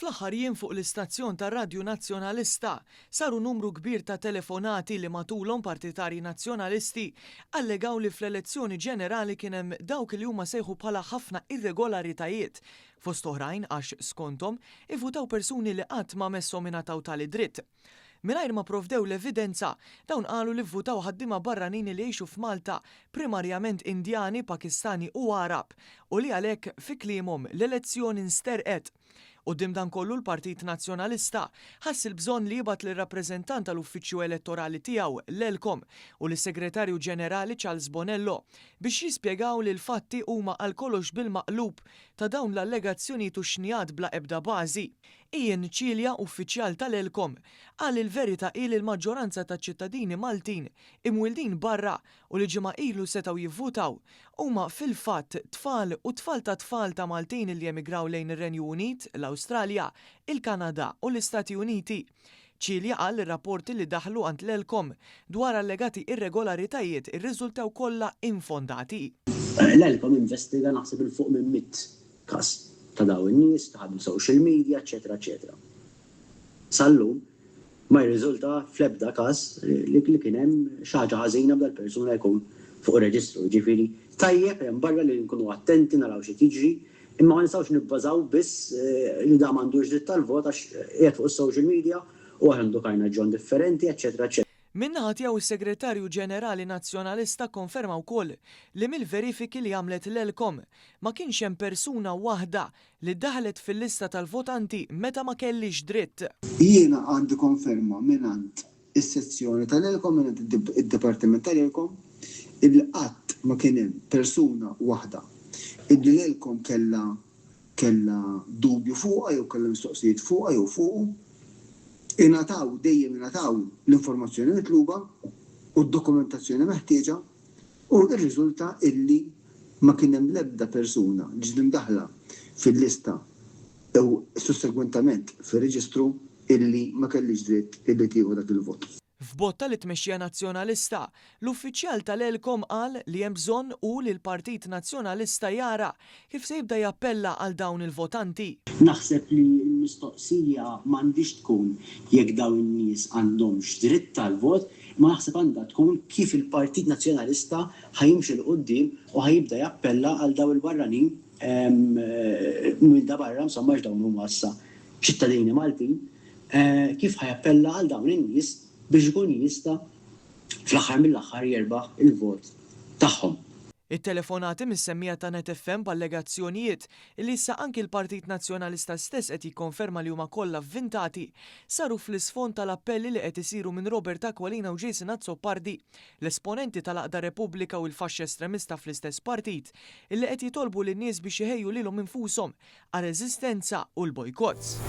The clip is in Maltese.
Fl-aħħar jien fuq l-istazzjon tar-Radju Nazzjonalista saru numru kbir ta' telefonati li matulhom partitarji nazzjonalisti allegaw li fl-elezzjoni ġenerali kien hemm dawk li huma sejħu bħala ħafna irregolaritajiet fost oħrajn għax skontom ivvutaw persuni li qatt ma messhom ingħataw tali dritt. Mingħajr ma provdew l-evidenza, dawn qalu li vvutaw ħaddiema barranin li jgħixu f'Malta primarjament Indjani, Pakistani u Arab u li għalhekk fi kliemuhom l-elezzjoni nsterqet. Quddiem dan kollu l-Partit Nazzjonalista ħass il-bżonn li jibgħat lir-rappreżentant tal-uffiċċju elettorali tiegħu l-Elkom u lis-Segretarju Ġenerali Charles Bonello biex jispjegaw li l-fatti huma għal kollox bil-maqlub ta' dawn l-allegazzjonijiet u xnijat bla ebda bażi. Ian Ċilja, uffiċjal tal-Elkom, qal il-verità il l-maġġoranza ta' ċittadini Maltin imwildin barra u li ġimgħa ilu setgħu jivvutaw huma fil-fatt tfal u tfal ta' tfal ta' Maltin li emigraw lejn ir-Renju Unit, l-Awstralja, il-Kanada u l-Istati Uniti. Ċilja qal ir-rapporti li daħlu għand l-Elkom dwar allegati irregolaritajiet irriżultaw kollha infondati. L-Elkom investiga naħseb il-fuq minn 100 każ ta' daw in-nies, ta' social media, eċetera, eċetera. Sallum ma jirriżulta fl-ebda każ li kien hemm xi ħaġa ħażina b'dal-persuna jkun fuq ir-reġistru. Ġifieri tajjeb hemm barra li nkunu attenti naraw xi tiġri, imma ma nistgħux nibbażaw biss li da m'għandux dritt tal-vot għax qiegħed fuq is-social media u aħna ndukajna ġon differenti, eċetera, eċetera. Minnaħa tiegħu is-Segretarju Ġenerali Nazzjonalista konferma wkoll li mill-verifiki li għamlet l-Elkom ma kienx hemm persuna waħda li daħlet fil-lista tal-votanti meta ma kellix dritt. Jiena għandi konferma mingħand is-sezzjoni tal-Elkom mingħand id-Dipartiment tal-Elkom il qatt ma kien hemm persuna waħda illi l-Elkom kellha dubju fuqha jew kellha mistoqsijiet fuqha jew fuqu. Dejjem ingħataw l-informazzjoni mitluba u d-dokumentazzjoni meħtieġa u r-riżulta illi ma kien hemm l-ebda persuna ġiet imdaħla fil-lista jew sussegwentament fir-reġistru illi ma kellix dritt illi tieħu dak il-vot. F'botta li tmexxija Nazzjonalista, l-uffiċjal tal-Elkom qal li hemm bżonn u li l-Partit Nazzjonalista jara kif se jibda jappella għal dawn il-votanti. Naħseb li l-mistoqsija m'għandix tkun jekk dawn in-nies għandhomx dritt tal-vot, ma naħseb għandha tkun kif il-Partit Nazzjonalista ħajimxi l qudiem u ħajibda jappella għal dawn il-barranin minn da barra insomma dawn huma issa ċittadini Maltin, kif ħajappella għal dawn in-nies biex ikun jista' fl-aħħar mill-aħħar jerbaħ il-vot tagħhom. It-telefonati mis-semmija ta' Net FM b'allegazzjonijiet li issa anki l-Partit Nazzjonalista stess qed jikkonferma li huma kollha vvintati saru fl-isfond tal-appelli li qed isiru minn Robert Acqualina u Jason Azzopardi, l-esponenti tal-Aqda Repubblika u l-faxx estremista fl-istess partit, illi qed jitolbu lin-nies biex iħejju lilhom infushom għal reżistenza u l-bojkotts.